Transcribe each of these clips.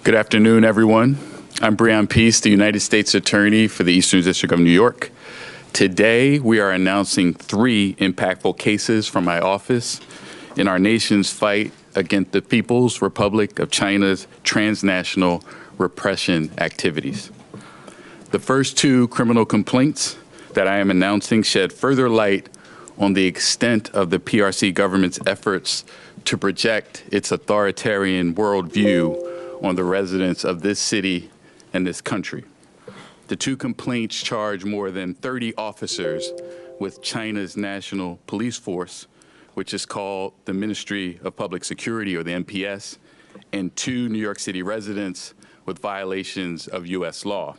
Good afternoon, everyone. I'm Breon, the United States Attorney for the Eastern District of New York. Today, we are announcing 3 impactful cases from my office in our nation's fight against the People's Republic of China's transnational repression activities. The first 2 criminal complaints that I am announcing shed further light on the extent of the PRC government's efforts to project its authoritarian worldview on the residents of this city and this country. The 2 complaints charge more than 30 officers with China's national police force, which is called the Ministry of Public Security, or the MPS, and 2 New York City residents with violations of U.S. law.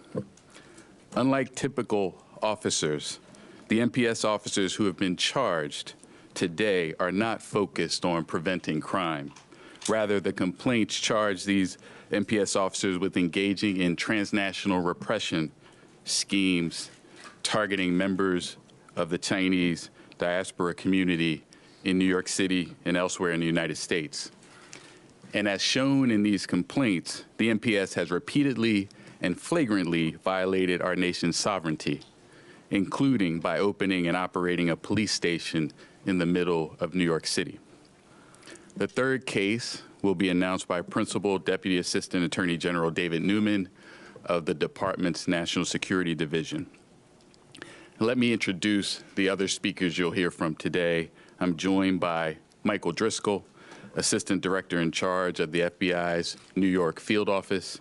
Unlike typical officers, the MPS officers who have been charged today are not focused on preventing crime. Rather, the complaints charge these MPS officers with engaging in transnational repression schemes targeting members of the Chinese diaspora community in New York City and elsewhere in the United States. And as shown in these complaints, the MPS has repeatedly and flagrantly violated our nation's sovereignty, including by opening and operating a police station in the middle of New York City. The third case will be announced by Principal Deputy Assistant Attorney General David Newman of the Department's National Security Division. Let me introduce the other speakers you'll hear from today. I'm joined by Michael Driscoll, Assistant Director in charge of the FBI's New York Field Office,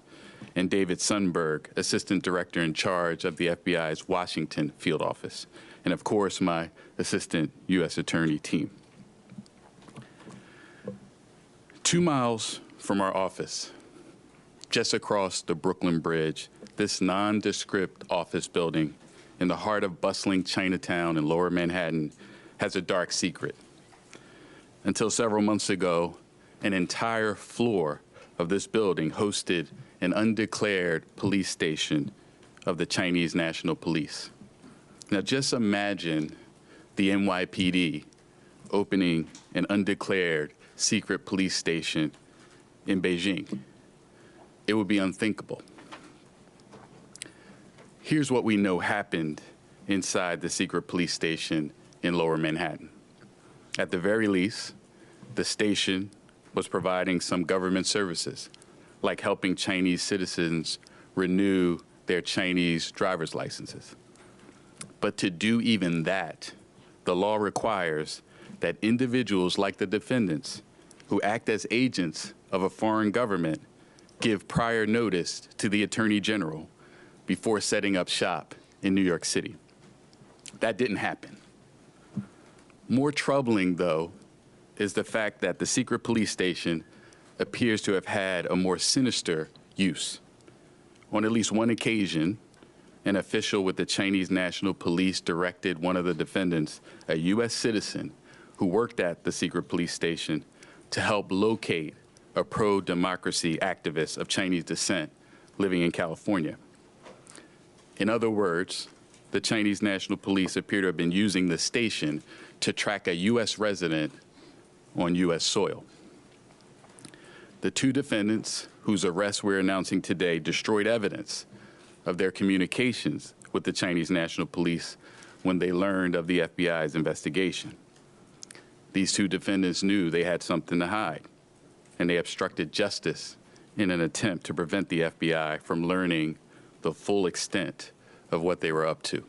and David Sundberg, Assistant Director in charge of the FBI's Washington Field Office, and of course, my Assistant U.S. Attorney team. 2 miles from our office, just across the Brooklyn Bridge, this nondescript office building in the heart of bustling Chinatown in Lower Manhattan has a dark secret. Until several months ago, an entire floor of this building hosted an undeclared police station of the Chinese National Police. Now just imagine the NYPD opening an undeclared secret police station in Beijing. It would be unthinkable. Here's what we know happened inside the secret police station in Lower Manhattan. At the very least, the station was providing some government services, like helping Chinese citizens renew their Chinese driver's licenses. But to do even that, the law requires that individuals like the defendants who act as agents of a foreign government give prior notice to the Attorney General before setting up shop in New York City. That didn't happen. More troubling, though, is the fact that the secret police station appears to have had a more sinister use. On at least one occasion, an official with the Chinese National Police directed one of the defendants, a U.S. citizen who worked at the secret police station, to help locate a pro-democracy activist of Chinese descent living in California. In other words, the Chinese National Police appear to have been using the station to track a U.S. resident on U.S. soil. The 2 defendants whose arrests we're announcing today destroyed evidence of their communications with the Chinese National Police when they learned of the FBI's investigation. These 2 defendants knew they had something to hide, and they obstructed justice in an attempt to prevent the FBI from learning the full extent of what they were up to.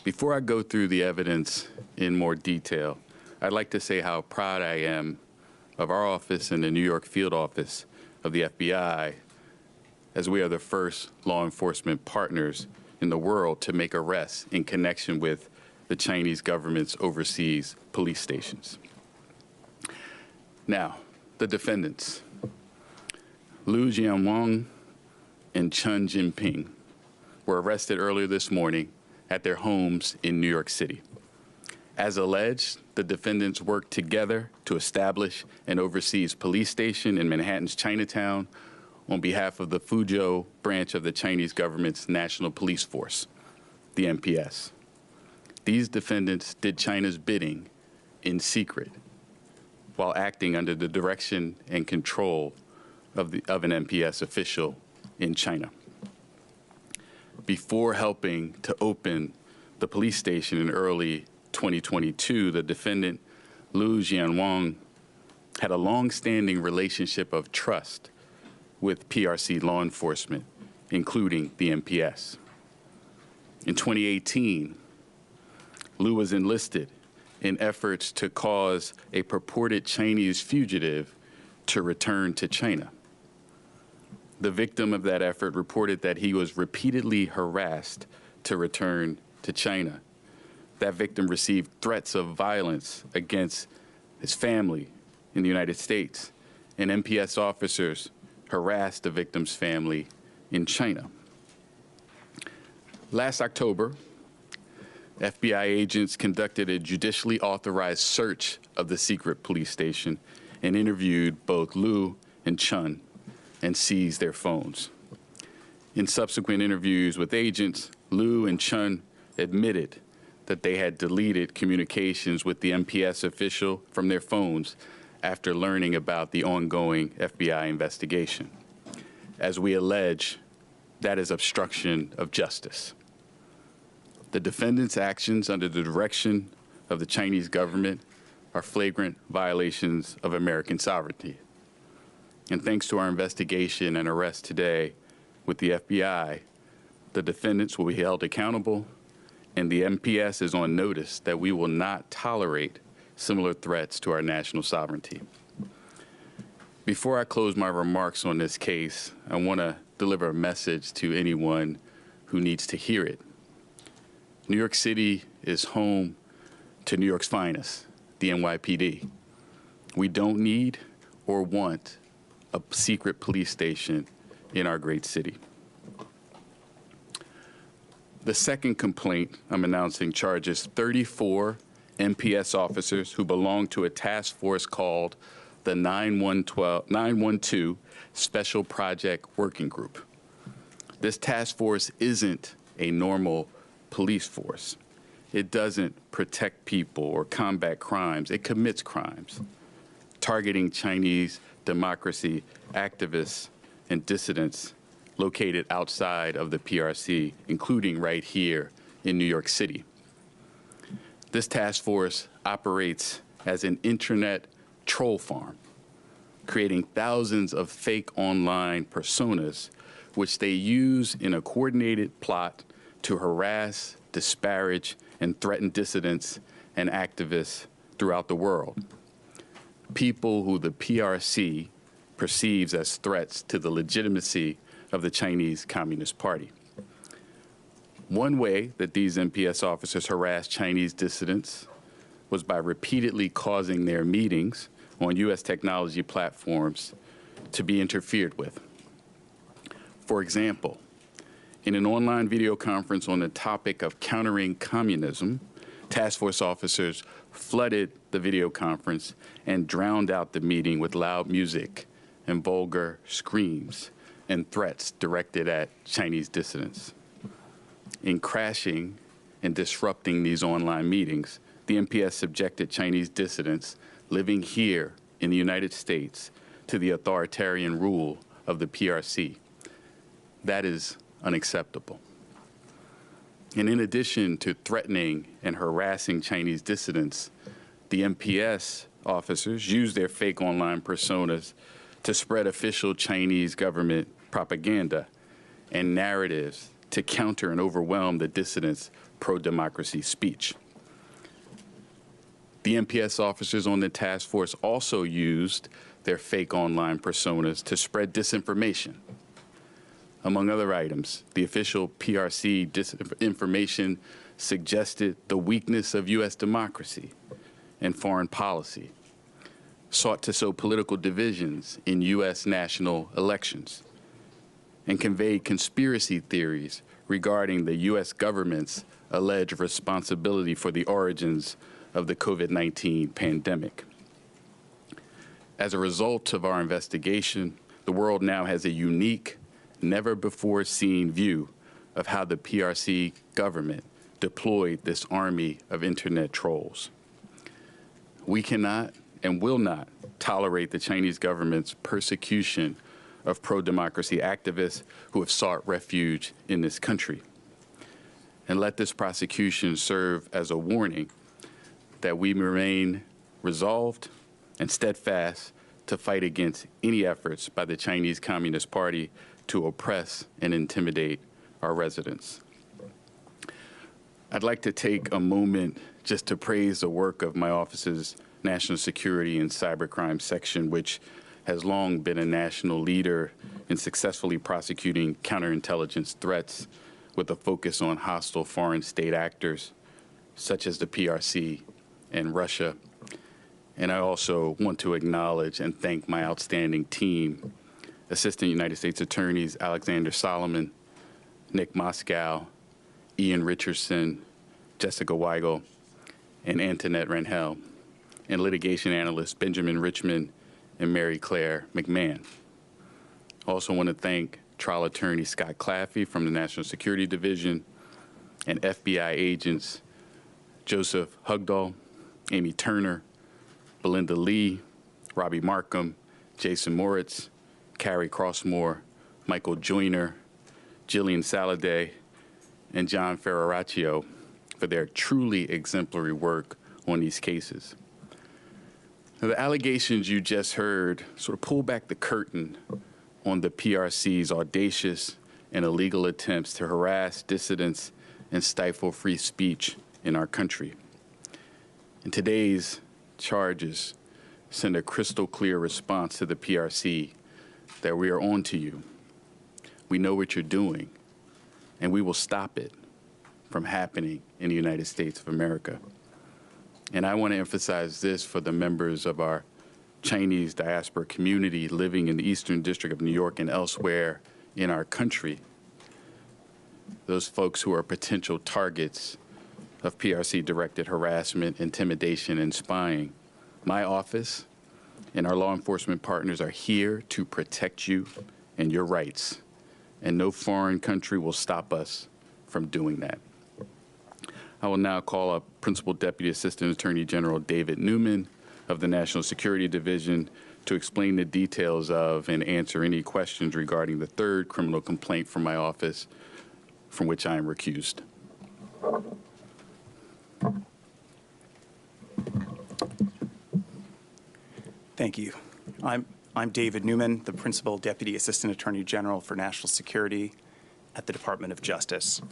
Before I go through the evidence in more detail, I'd like to say how proud I am of our office and the New York Field Office of the FBI, as we are the first law enforcement partners in the world to make arrests in connection with the Chinese government's overseas police stations. Now, the defendants, Liu Jianwang and Chen Jinping, were arrested earlier this morning at their homes in New York City. As alleged, the defendants worked together to establish an overseas police station in Manhattan's Chinatown on behalf of the Fuzhou branch of the Chinese government's National Police Force, the MPS. These defendants did China's bidding in secret while acting under the direction and control of an MPS official in China. Before helping to open the police station in early 2022, the defendant, Liu Jianwang, had a long-standing relationship of trust with PRC law enforcement, including the MPS. In 2018, Liu was enlisted in efforts to cause a purported Chinese fugitive to return to China. The victim of that effort reported that he was repeatedly harassed to return to China. That victim received threats of violence against his family in the United States, and MPS officers harassed the victim's family in China. Last October, FBI agents conducted a judicially authorized search of the secret police station and interviewed both Liu and Chun and seized their phones. In subsequent interviews with agents, Liu and Chun admitted that they had deleted communications with the MPS official from their phones after learning about the ongoing FBI investigation. As we allege, that is obstruction of justice. The defendant's actions under the direction of the Chinese government are flagrant violations of American sovereignty. And thanks to our investigation and arrest today with the FBI, the defendants will be held accountable, and the MPS is on notice that we will not tolerate similar threats to our national sovereignty. Before I close my remarks on this case, I want to deliver a message to anyone who needs to hear it. New York City is home to New York's finest, the NYPD. We don't need or want a secret police station in our great city. The second complaint I'm announcing charges 34 MPS officers who belong to a task force called the 912 Special Project Working Group. This task force isn't a normal police force. It doesn't protect people or combat crimes. It commits crimes, targeting Chinese democracy activists and dissidents located outside of the PRC, including right here in New York City. This task force operates as an internet troll farm, creating thousands of fake online personas, which they use in a coordinated plot to harass, disparage, and threaten dissidents and activists throughout the world. People who the PRC perceives as threats to the legitimacy of the Chinese Communist Party. One way that these MPS officers harassed Chinese dissidents was by repeatedly causing their meetings on U.S. technology platforms to be interfered with. For example, in an online video conference on the topic of countering communism, task force officers flooded the video conference and drowned out the meeting with loud music and vulgar screams and threats directed at Chinese dissidents. In crashing and disrupting these online meetings, the MPS subjected Chinese dissidents living here in the United States to the authoritarian rule of the PRC. That is unacceptable. And in addition to threatening and harassing Chinese dissidents, the MPS officers used their fake online personas to spread official Chinese government propaganda and narratives to counter and overwhelm the dissidents' pro-democracy speech. The MPS officers on the task force also used their fake online personas to spread disinformation. Among other items, the official PRC disinformation suggested the weakness of U.S. democracy and foreign policy, sought to sow political divisions in U.S. national elections, and conveyed conspiracy theories regarding the U.S. government's alleged responsibility for the origins of the COVID-19 pandemic. As a result of our investigation, the world now has a unique, never-before-seen view of how the PRC government deployed this army of internet trolls. We cannot and will not tolerate the Chinese government's persecution of pro-democracy activists who have sought refuge in this country. And let this prosecution serve as a warning that we remain resolved and steadfast to fight against any efforts by the Chinese Communist Party to oppress and intimidate our residents. I'd like to take a moment just to praise the work of my office's National Security and Cybercrime Section, which has long been a national leader in successfully prosecuting counterintelligence threats with a focus on hostile foreign state actors such as the PRC and Russia. And I also want to acknowledge and thank my outstanding team, Assistant United States Attorneys Alexander Solomon, Nick Moscow, Ian Richardson, Jessica Weigel, and Antoinette Rangel, and litigation analysts Benjamin Richmond and Mary Claire McMahon. Also want to thank trial attorney Scott Claffey from the National Security Division and FBI agents Joseph Hugdahl, Amy Turner, Belinda Lee, Robbie Markham, Jason Moritz, Carrie Crossmore, Michael Joyner, Jillian Saladay, and John Ferraraccio for their truly exemplary work on these cases. Now, the allegations you just heard sort of pull back the curtain on the PRC's audacious and illegal attempts to harass dissidents and stifle free speech in our country. And today's charges send a crystal clear response to the PRC that we are on to you. We know what you're doing, and we will stop it from happening in the United States of America. And I want to emphasize this for the members of our Chinese diaspora community living in the Eastern District of New York and elsewhere in our country, those folks who are potential targets of PRC-directed harassment, intimidation, and spying. My office and our law enforcement partners are here to protect you and your rights, and no foreign country will stop us from doing that. I will now call up Principal Deputy Assistant Attorney General David Newman of the National Security Division to explain the details of and answer any questions regarding the third criminal complaint from my office from which I am recused. Thank you. I'm David Newman, the Principal Deputy Assistant Attorney General for National Security at the Department of Justice.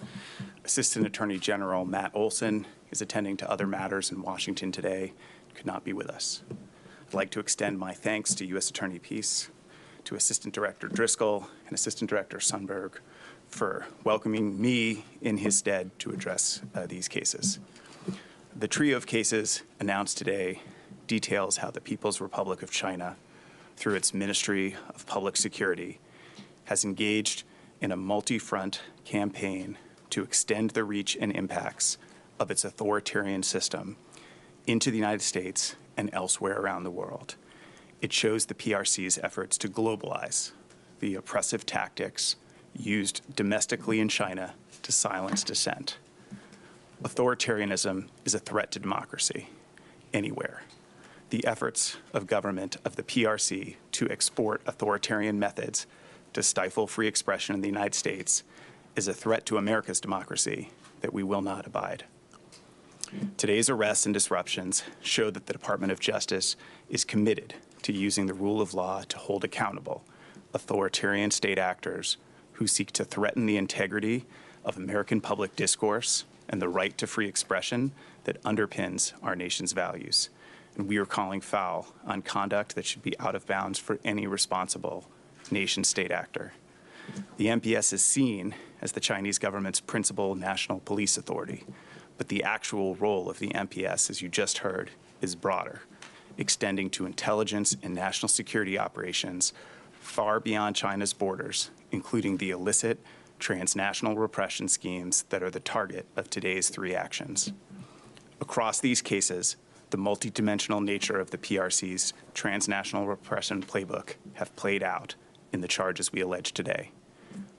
Assistant Attorney General Matt Olson is attending to other matters in Washington today, could not be with us. I'd like to extend my thanks to U.S. Attorney Peace, to Assistant Director Driscoll, and Assistant Director Sundberg for welcoming me in his stead to address these cases. The trio of cases announced today details how the People's Republic of China, through its Ministry of Public Security, has engaged in a multi-front campaign to extend the reach and impacts of its authoritarian system into the United States and elsewhere around the world. It shows the PRC's efforts to globalize the oppressive tactics used domestically in China to silence dissent. Authoritarianism is a threat to democracy anywhere. The efforts of government of the PRC to export authoritarian methods to stifle free expression in the United States is a threat to America's democracy that we will not abide. Today's arrests and disruptions show that the Department of Justice is committed to using the rule of law to hold accountable authoritarian state actors who seek to threaten the integrity of American public discourse and the right to free expression that underpins our nation's values. And we are calling foul on conduct that should be out of bounds for any responsible nation-state actor. The NPS is seen as the Chinese government's principal national police authority, but the actual role of the NPS, as you just heard, is broader, extending to intelligence and national security operations far beyond China's borders, including the illicit transnational repression schemes that are the target of today's three actions. Across these cases, the multidimensional nature of the PRC's transnational repression playbook have played out in the charges we allege today.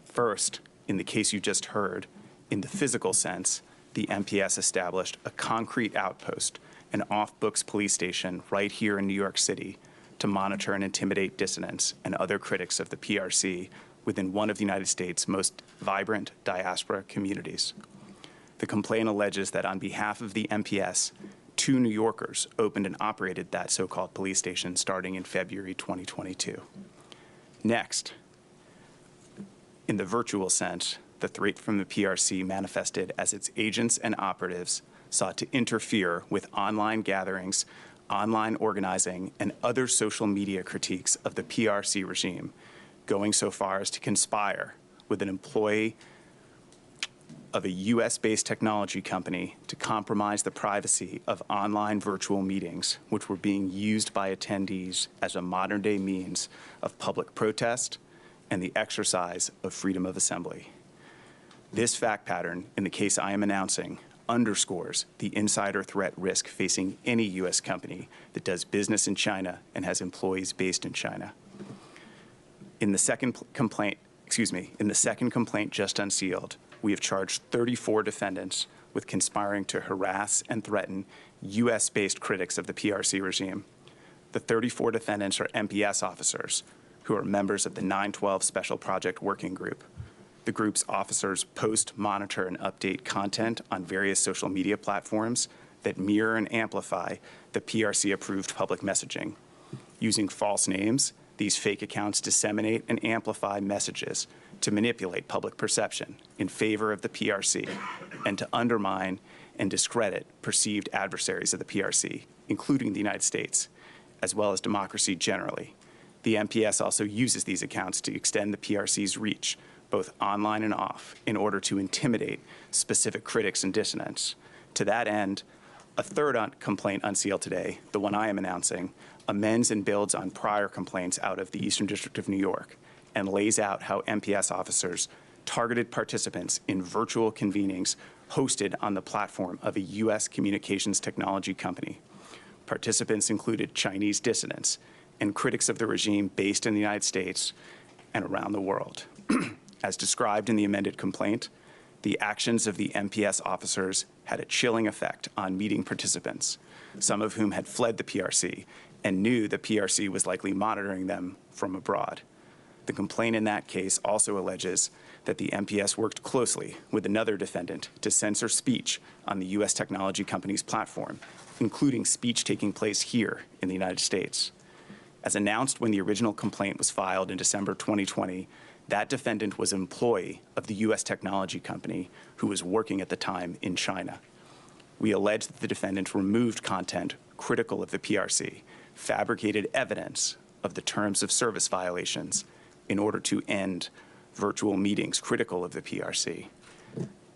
First, in the case you just heard, in the physical sense, the NPS established a concrete outpost, an off-books police station right here in New York City, to to monitor and intimidate dissidents and other critics of the PRC within one of the United States' most vibrant diaspora communities. The complaint alleges that on behalf of the MPS, 2 New Yorkers opened and operated that so-called police station starting in February 2022. Next, in the virtual sense, the threat from the PRC manifested as its agents and operatives sought to interfere with online gatherings, online organizing, and other social media critiques of the PRC regime, going so far as to conspire with an employee of a US-based technology company to compromise the privacy of online virtual meetings, which were being used by attendees as a modern-day means of public protest and the exercise of freedom of assembly. This fact pattern, in the case I am announcing, underscores the insider threat risk facing any U.S. company that does business in China and has employees based in China. In the second complaint just unsealed, we have charged 34 defendants with conspiring to harass and threaten U.S.-based critics of the PRC regime. The 34 defendants are MPS officers who are members of the 912 Special Project Working Group. The group's officers post, monitor, and update content on various social media platforms that mirror and amplify the PRC-approved public messaging. Using false names, these fake accounts disseminate and amplify messages to manipulate public perception in favor of the PRC and to undermine and discredit perceived adversaries of the PRC, including the United States, as well as democracy generally. The MPS also uses these accounts to extend the PRC's reach, both online and off, in order to intimidate specific critics and dissidents. To that end, a third complaint unsealed today, the one I am announcing, amends and builds on prior complaints out of the Eastern District of New York and lays out how MPS officers targeted participants in virtual convenings hosted on the platform of a U.S. communications technology company. Participants included Chinese dissidents and critics of the regime based in the United States and around the world. As described in the amended complaint, the actions of the MPS officers had a chilling effect on meeting participants, some of whom had fled the PRC and knew the PRC was likely monitoring them from abroad. The complaint in that case also alleges that the MPS worked closely with another defendant to censor speech on the U.S. technology company's platform, including speech taking place here in the United States. As announced when the original complaint was filed in December 2020, that defendant was an employee of the U.S. technology company who was working at the time in China. We allege that the defendant removed content critical of the PRC, fabricated evidence of the terms of service violations in order to end virtual meetings critical of the PRC,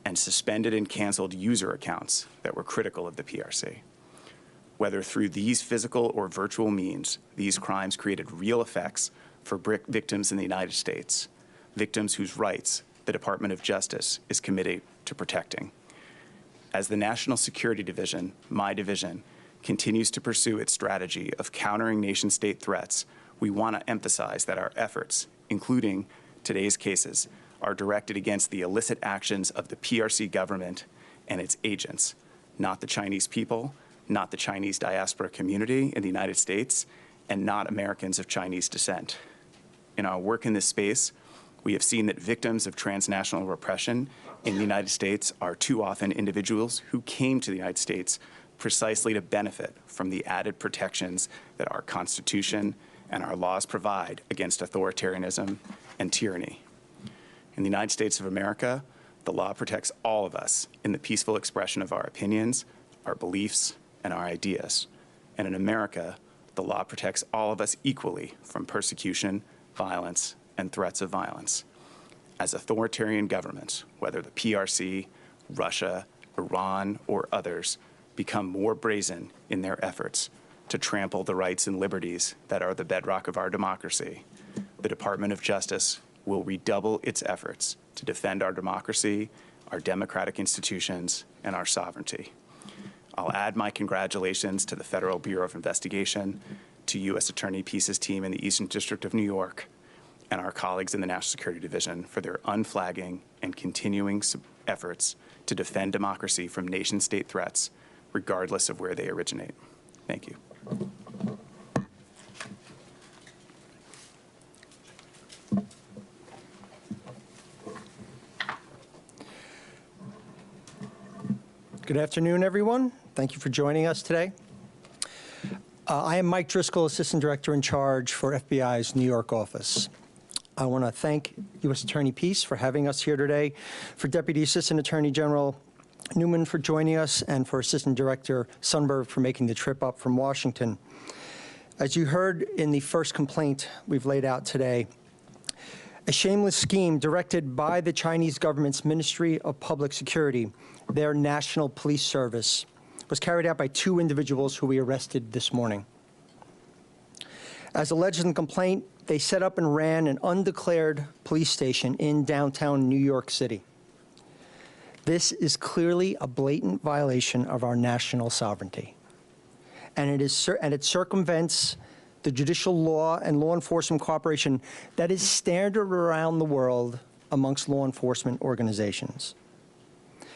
and suspended and canceled user accounts that were critical of the PRC. Whether through these physical or virtual means, these crimes created real effects for victims in the United States, victims whose rights the Department of Justice is committed to protecting. As the National Security Division, my division, continues to pursue its strategy of countering nation-state threats, we want to emphasize that our efforts, including today's cases, are directed against the illicit actions of the PRC government and its agents, not the Chinese people, not the Chinese diaspora community in the United States, and not Americans of Chinese descent. In our work in this space, we have seen that victims of transnational repression in the United States are too often individuals who came to the United States precisely to benefit from the added protections that our Constitution and our laws provide against authoritarianism and tyranny. In the United States of America, the law protects all of us in the peaceful expression of our opinions, our beliefs, and our ideas. And in America, the law protects all of us equally from persecution, violence, and threats of violence. As authoritarian governments, whether the PRC, Russia, Iran, or others, become more brazen in their efforts to trample the rights and liberties that are the bedrock of our democracy, the Department of Justice will redouble its efforts to defend our democracy, our democratic institutions, and our sovereignty. I'll add my congratulations to the Federal Bureau of Investigation, to U.S. Attorney Peace's team in the Eastern District of New York, and our colleagues in the National Security Division for their unflagging and continuing efforts to defend democracy from nation-state threats, regardless of where they originate. Thank you. Good afternoon, everyone. Thank you for joining us today. I am Mike Driscoll, Assistant Director in Charge for FBI's New York office. I want to thank U.S. Attorney Peace for having us here today, for Deputy Assistant Attorney General Newman for joining us, and for Assistant Director Sundberg for making the trip up from Washington. As you heard in the first complaint we've laid out today, a shameless scheme directed by the Chinese government's Ministry of Public Security, their National Police Service, was carried out by two individuals who we arrested this morning. As alleged in the complaint, they set up and ran an undeclared police station in downtown New York City. This is clearly a blatant violation of our national sovereignty, and it circumvents the judicial law and law enforcement cooperation that is standard around the world amongst law enforcement organizations.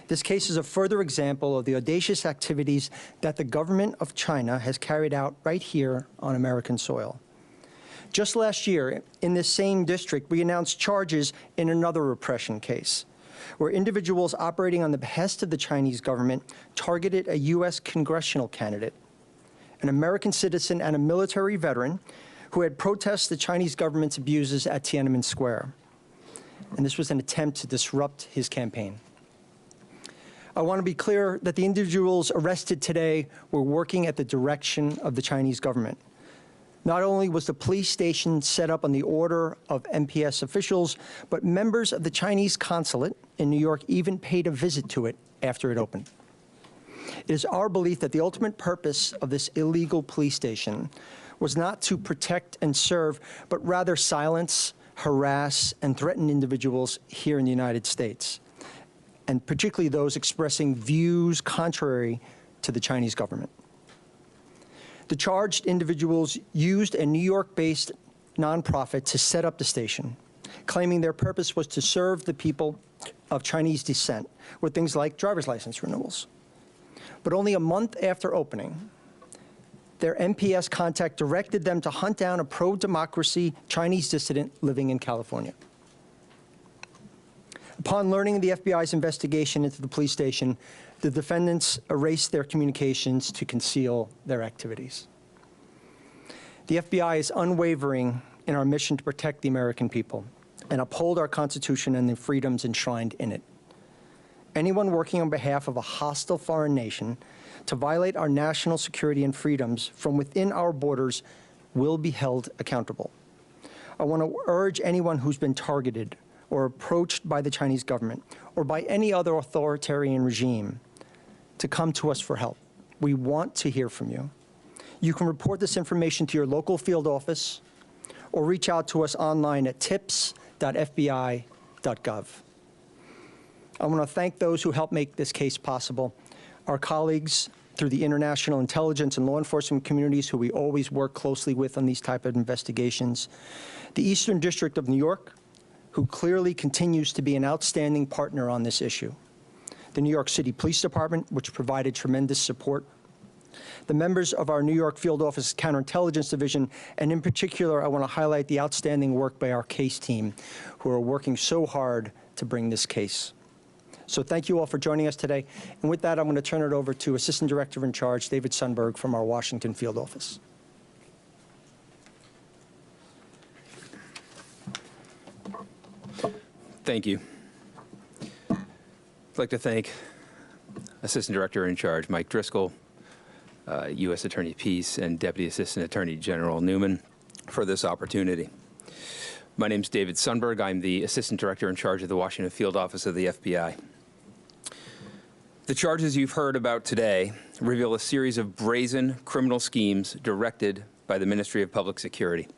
This case is a further example of the audacious activities that the government of China has carried out right here on American soil. Just last year, in this same district, we announced charges in another repression case, where individuals operating on the behest of the Chinese government targeted a U.S. congressional candidate, an American citizen and a military veteran who had protested the Chinese government's abuses at Tiananmen Square. And this was an attempt to disrupt his campaign. I want to be clear that the individuals arrested today were working at the direction of the Chinese government. Not only was the police station set up on the order of MPS officials, but members of the Chinese consulate in New York even paid a visit to it after it opened. It is our belief that the ultimate purpose of this illegal police station was not to protect and serve, but rather silence, harass, and threaten individuals here in the United States, and particularly those expressing views contrary to the Chinese government. The charged individuals used a New York-based nonprofit to set up the station, claiming their purpose was to serve the people of Chinese descent with things like driver's license renewals. But only a month after opening, their MPS contact directed them to hunt down a pro-democracy Chinese dissident living in California. Upon learning of the FBI's investigation into the police station, the defendants erased their communications to conceal their activities. The FBI is unwavering in our mission to protect the American people and uphold our Constitution and the freedoms enshrined in it. Anyone working on behalf of a hostile foreign nation to violate our national security and freedoms from within our borders will be held accountable. I want to urge anyone who's been targeted or approached by the Chinese government or by any other authoritarian regime to come to us for help. We want to hear from you. You can report this information to your local field office or reach out to us online at tips.fbi.gov. I want to thank those who helped make this case possible, our colleagues through the international intelligence and law enforcement communities who we always work closely with on these type of investigations, the Eastern District of New York, who clearly continues to be an outstanding partner on this issue, the New York City Police Department, which provided tremendous support, the members of our New York Field Office Counterintelligence Division, and in particular, I want to highlight the outstanding work by our case team, who are working so hard to bring this case. So thank you all for joining us today. And with that, I'm going to turn it over to Assistant Director in Charge, David Sundberg from our Washington Field Office. Thank you. I'd like to thank Assistant Director in Charge Mike Driscoll, U.S. Attorney Peace, and Deputy Assistant Attorney General Newman for this opportunity. My name is David Sundberg. I'm the Assistant Director in Charge of the Washington Field Office of the FBI. The charges you've heard about today reveal a series of brazen criminal schemes directed by the Ministry of Public Security.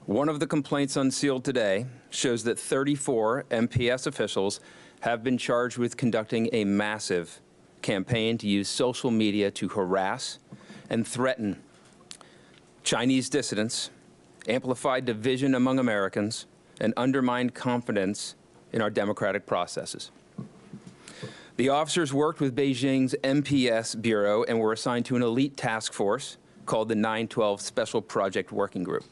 One of the complaints unsealed today shows that 34 MPS officials have been charged with conducting a massive campaign to use social media to harass and threaten Chinese dissidents, amplify division among Americans, and undermine confidence in our democratic processes. The officers worked with Beijing's MPS Bureau and were assigned to an elite task force called the 912 Special Project Working Group.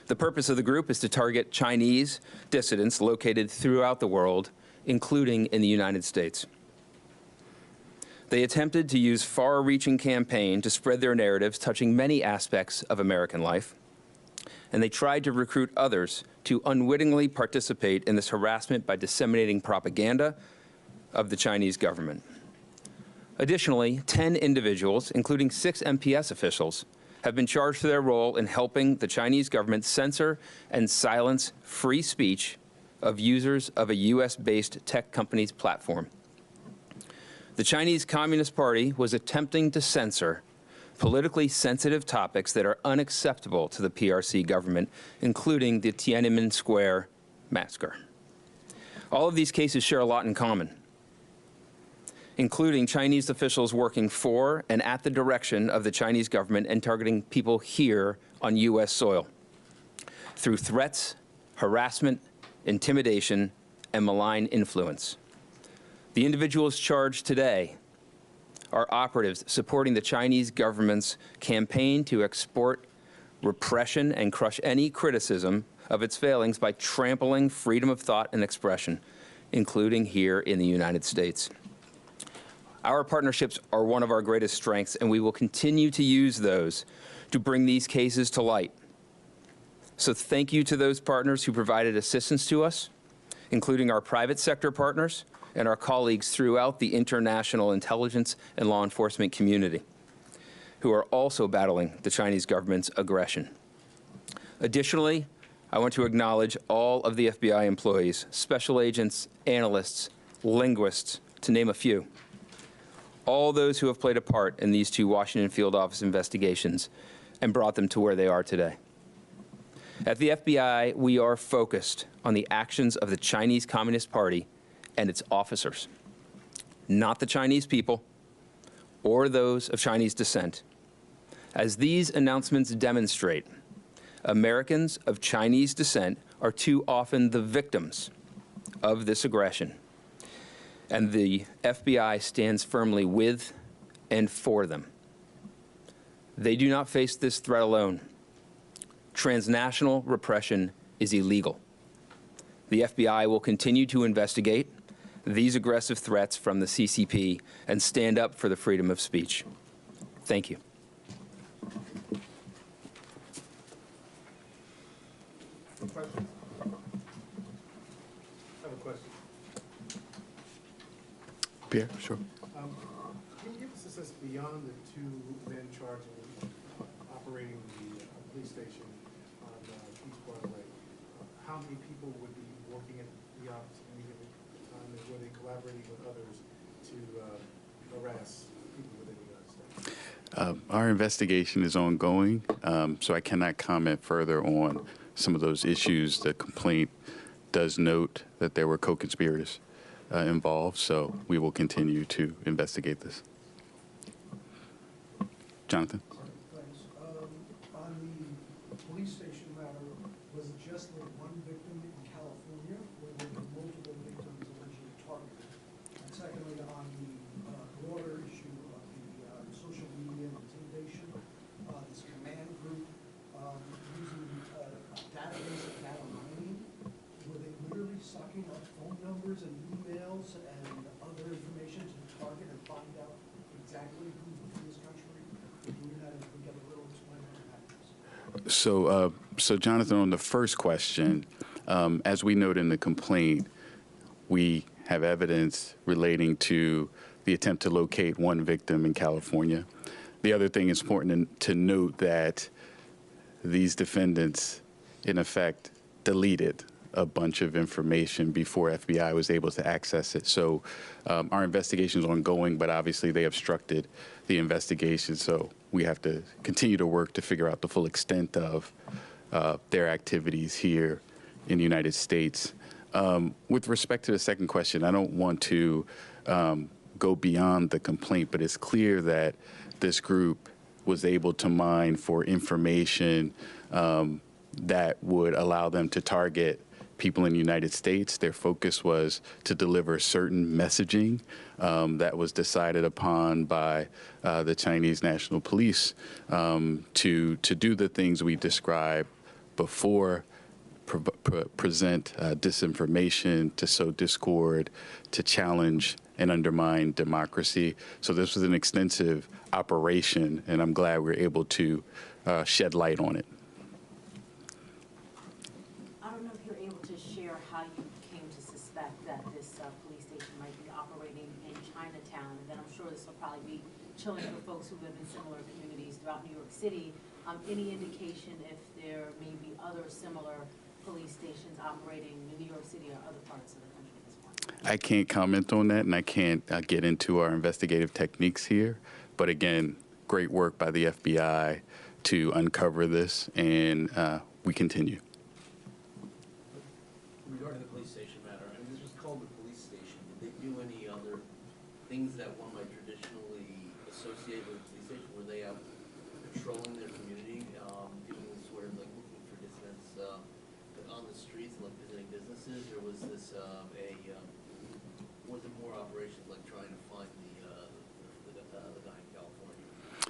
The purpose of the group is to target Chinese dissidents located throughout the world, including in the United States. They attempted to use far-reaching campaign to spread their narratives touching many aspects of American life, and they tried to recruit others to unwittingly participate in this harassment by disseminating propaganda of the Chinese government. Additionally, 10 individuals, including 6 MPS officials, have been charged for their role in helping the Chinese government censor and silence free speech of users of a US-based tech company's platform. The Chinese Communist Party was attempting to censor politically sensitive topics that are unacceptable to the PRC government, including the Tiananmen Square massacre. All of these cases share a lot in common, including Chinese officials working for and at the direction of the Chinese government and targeting people here on US soil through threats, harassment, intimidation, and malign influence. The individuals charged today are operatives supporting the Chinese government's campaign to export repression and crush any criticism of its failings by trampling freedom of thought and expression, including here in the United States. Our partnerships are one of our greatest strengths, and we will continue to use those to bring these cases to light. So thank you to those partners who provided assistance to us, including our private sector partners and our colleagues throughout the international intelligence and law enforcement community, who are also battling the Chinese government's aggression. Additionally, I want to acknowledge all of the FBI employees, special agents, analysts, linguists, to name a few, all those who have played a part in these 2 Washington field office investigations and brought them to where they are today. At the FBI, we are focused on the actions of the Chinese Communist Party and its officers, not the Chinese people or those of Chinese descent. As these announcements demonstrate, Americans of Chinese descent are too often the victims of this aggression, and the FBI stands firmly with and for them. They do not face this threat alone. Transnational repression is illegal. The FBI will continue to investigate these aggressive threats from the CCP and stand up for the freedom of speech. Thank you. Questions? I have a question. Pierre, sure. Can you give us a sense beyond the 2 men charged with operating the police station on East Broadway, how many people would be working at the office at any given time, and were they collaborating with others to harass people within the United States? Our investigation is ongoing, so I cannot comment further on some of those issues. The complaint does note that there were co-conspirators involved, so we will continue to investigate this. Jonathan? Thanks. On the police station matter, was it just the 1 victim in California, or were there multiple victims allegedly targeted? And secondly, on the broader issue of the social media intimidation, this command group using a database of data mining, were they literally sucking up phone numbers and emails and other information to target and find out exactly who's in this country? So Jonathan, on the first question, as we note in the complaint, we have evidence relating to the attempt to locate 1 victim in California. The other thing is important to note that these defendants, in effect, deleted a bunch of information before FBI was able to access it. So our investigation is ongoing, but obviously they obstructed the investigation. So we have to continue to work to figure out the full extent of their activities here in the United States. With respect to the second question, I don't want to go beyond the complaint, but it's clear that this group was able to mine for information that would allow them to target people in the United States. Their focus was to deliver certain messaging that was decided upon by the Chinese National Police to do the things we described before, present disinformation, to sow discord, to challenge and undermine democracy. So this was an extensive operation, and I'm glad we were able to shed light on it. I don't know if you're able to share how you came to suspect that this police station might be operating in Chinatown, and then I'm sure this will probably be chilling for folks who live in similar communities throughout New York City. Any indication if there may be other similar police stations operating in New York City or other parts of the country at this point? I can't comment on that, and I can't get into our investigative techniques here. But again, great work by the FBI to uncover this, and we continue. Regarding the police station matter, I mean, this was called the police station. Did they do any other things that one might traditionally associate with a police station? Were they out patrolling their community, doing sort of like looking for dissidents on the streets, like visiting businesses, or was this was it more operations like trying to find the guy in California?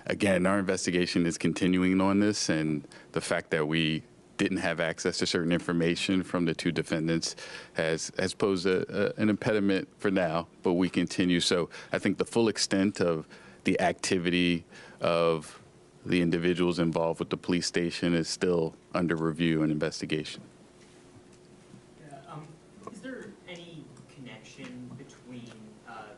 Again, our investigation is continuing on this, and the fact that we didn't have access to certain information from the two defendants has posed an impediment for now, but we continue. So I think the full extent of the activity of the individuals involved with the police station is still under review and investigation. Is there any connection between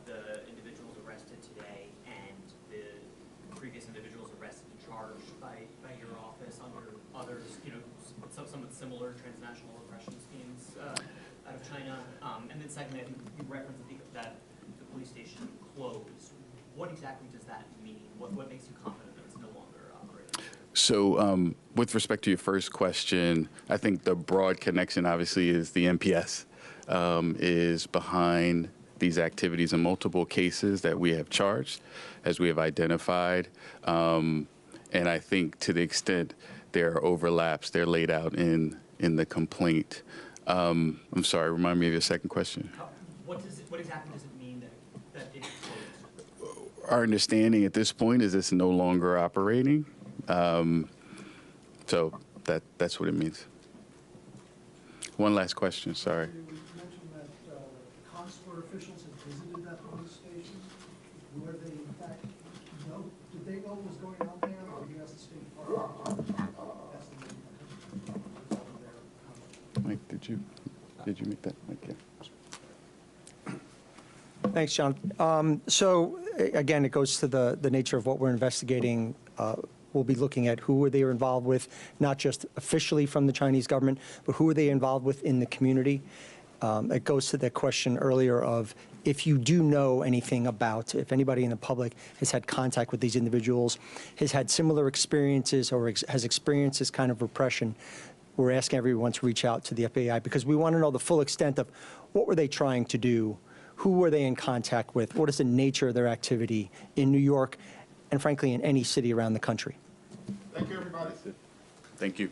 the individuals arrested today and the previous individuals arrested and charged by your office under others, some of the similar transnational repression schemes out of China? And then secondly, I think you referenced that the police station closed. What exactly does that mean? What makes you confident that it's no longer operating? So with respect to your first question, I think the broad connection obviously is the NPS is behind these activities in multiple cases that we have charged, as we have identified. And I think to the extent there are overlaps, they're laid out in the complaint. I'm sorry, remind me of your second question. What exactly does it mean that it closed? Our understanding at this point is it's no longer operating. So that's what it means. One last question, sorry. You mentioned that consular officials had visited that police station. Were they, in fact, did they know what was going on there, or you asked the State Department to estimate their Mike, did you make that? Mike, yeah. Thanks, John. So again, it goes to the nature of what we're investigating. We'll be looking at who they were involved with, not just officially from the Chinese government, but who are they involved with in the community. It goes to the question earlier of if you do know anything about, if anybody in the public has had contact with these individuals, has had similar experiences or has experienced this kind of repression, we're asking everyone to reach out to the FBI because we want to know the full extent of what were they trying to do, who were they in contact with, what is the nature of their activity in New York, and frankly in any city around the country. Thank you, everybody. Thank you.